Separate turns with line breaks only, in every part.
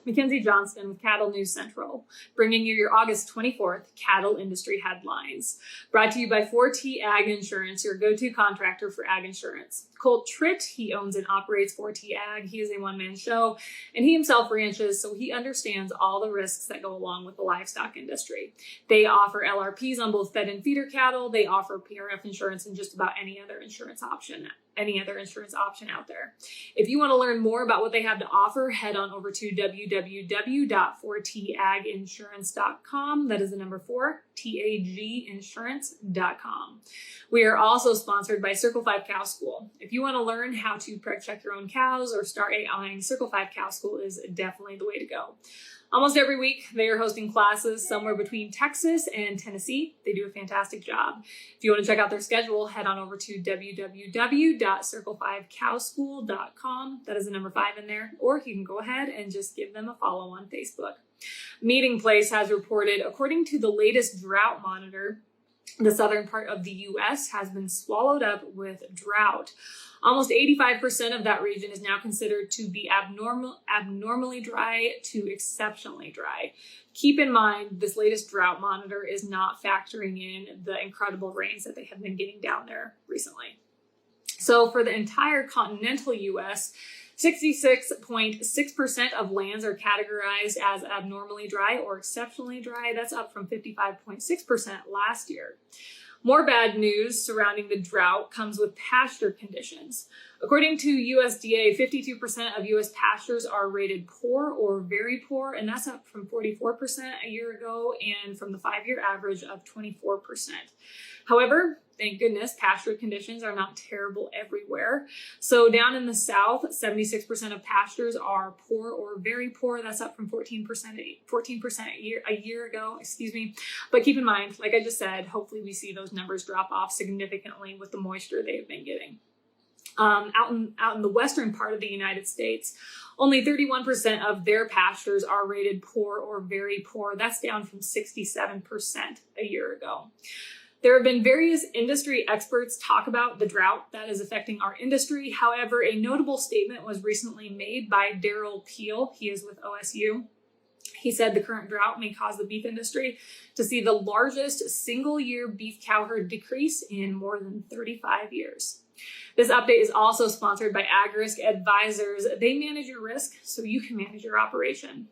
Mackenzie Johnston with Cattle News Central, bringing you your August 24th cattle industry headlines. Brought to you by 4T Ag Insurance, your go-to contractor for ag insurance. Colt Tritt, he owns and operates 4T Ag. He is a one-man show, and he himself ranches, so he understands all the risks that go along with the livestock industry. They offer LRPs on both fed and feeder cattle. They offer PRF insurance and just about any other insurance option out there. If you want to learn more about what they have to offer, head on over to www.4taginsurance.com. That is the number 4, taginsurance.com. We are also sponsored by Circle 5 Cow School. If you want to learn how to preg check your own cows or start AIing, Circle 5 Cow School is definitely the way to go. Almost every week, they are hosting classes somewhere between Texas and Tennessee. They do a fantastic job. If you want to check out their schedule, head on over to www.circle5cowschool.com. That is the number 5 in there. Or you can go ahead and just give them a follow on Facebook. Meeting Place has reported, according to the latest Drought Monitor, the southern part of the U.S. has been swallowed up with drought. Almost 85% of that region is now considered to be abnormally dry to exceptionally dry. Keep in mind, this latest drought monitor is not factoring in the incredible rains that they have been getting down there recently. So for the entire continental U.S., 66.6% of lands are categorized as abnormally dry or exceptionally dry. That's up from 55.6% last year. More bad news surrounding the drought comes with pasture conditions. According to USDA, 52% of U.S. pastures are rated poor or very poor, and that's up from 44% a year ago and from the 5-year average of 24%. However, thank goodness, pasture conditions are not terrible everywhere. So down in the South, 76% of pastures are poor or very poor. That's up from 14% a year ago. But keep in mind, like I just said, hopefully we see those numbers drop off significantly with the moisture they've been getting. Out in the western part of the United States, only 31% of their pastures are rated poor or very poor. That's down from 67% a year ago. There have been various industry experts talk about the drought that is affecting our industry. However, a notable statement was recently made by Daryl Peel. He is with OSU. He said the current drought may cause the beef industry to see the largest single-year beef cow herd decrease in more than 35 years. This update is also sponsored by AgRisk Advisors. They manage your risk so you can manage your operation.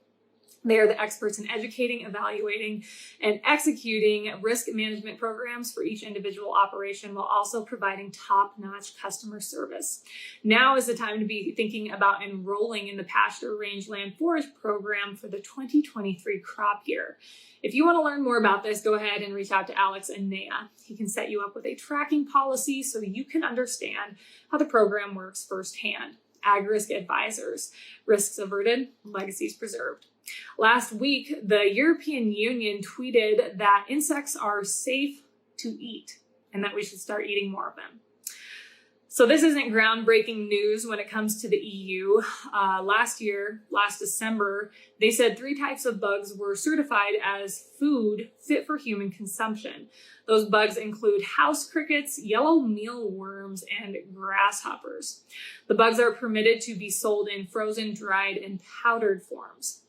They are the experts in educating, evaluating, and executing risk management programs for each individual operation while also providing top-notch customer service. Now is the time to be thinking about enrolling in the Pasture Rangeland Forage Program for the 2023 crop year. If you want to learn more about this, go ahead and reach out to Alex and Naya. He can set you up with a tracking policy so you can understand how the program works firsthand. AgRisk Advisors. Risks averted, legacies preserved. Last week, the European Union tweeted that insects are safe to eat and that we should start eating more of them. So this isn't groundbreaking news when it comes to the EU. Last December, they said 3 types of bugs were certified as food fit for human consumption. Those bugs include house crickets, yellow mealworms, and grasshoppers. The bugs are permitted to be sold in frozen, dried, and powdered forms.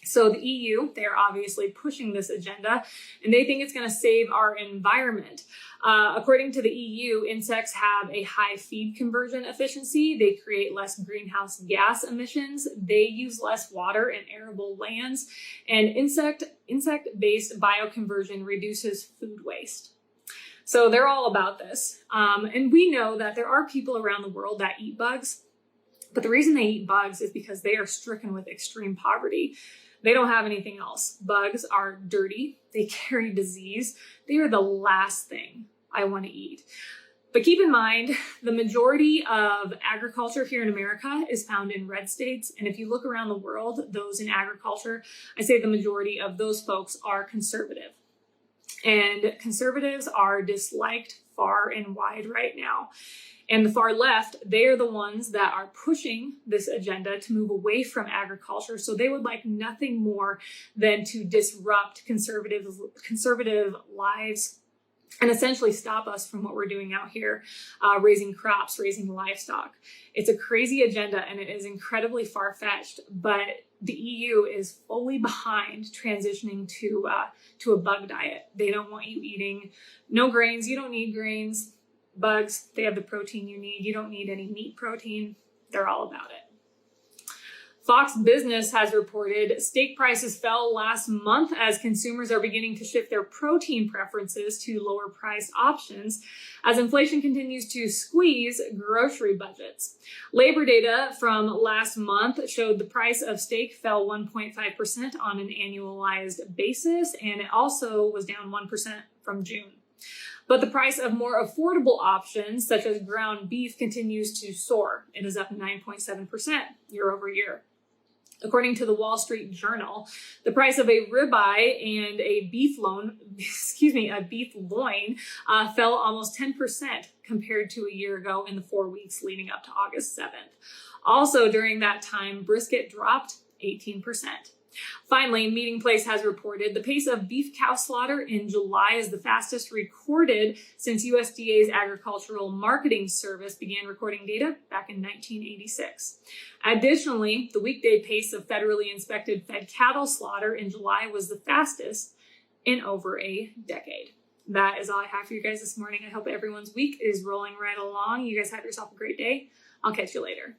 So the EU, they are obviously pushing this agenda, and they think it's going to save our environment. According to the EU, insects have a high feed conversion efficiency. They create less greenhouse gas emissions. They use less water in arable lands, and insect-based bioconversion reduces food waste. So they're all about this. And we know that there are people around the world that eat bugs, but the reason they eat bugs is because they are stricken with extreme poverty. They don't have anything else. Bugs are dirty. They carry disease. They are the last thing I want to eat. But keep in mind, the majority of agriculture here in America is found in red states. And if you look around the world, those in agriculture, I say the majority of those folks are conservative. And conservatives are disliked far and wide right now. And the far left, they are the ones that are pushing this agenda to move away from agriculture. So they would like nothing more than to disrupt conservative lives and essentially stop us from what we're doing out here, raising crops, raising livestock. It's a crazy agenda and it is incredibly far-fetched, but the EU is fully behind transitioning to a bug diet. They don't want you eating no grains. You don't need grains. Bugs, they have the protein you need. You don't need any meat protein. They're all about it. Fox Business has reported steak prices fell last month as consumers are beginning to shift their protein preferences to lower priced options as inflation continues to squeeze grocery budgets. Labor data from last month showed the price of steak fell 1.5% on an annualized basis, and it also was down 1% from June. But the price of more affordable options, such as ground beef, continues to soar. It is up 9.7% year over year. According to the Wall Street Journal, the price of a ribeye and a beef loin fell almost 10% compared to a year ago in the 4 weeks leading up to August 7th. Also during that time, brisket dropped 18%. Finally, Meeting Place has reported the pace of beef cow slaughter in July is the fastest recorded since USDA's Agricultural Marketing Service began recording data back in 1986. Additionally, the weekday pace of federally inspected fed cattle slaughter in July was the fastest in over a decade. That is all I have for you guys this morning. I hope everyone's week is rolling right along. You guys have yourself a great day. I'll catch you later.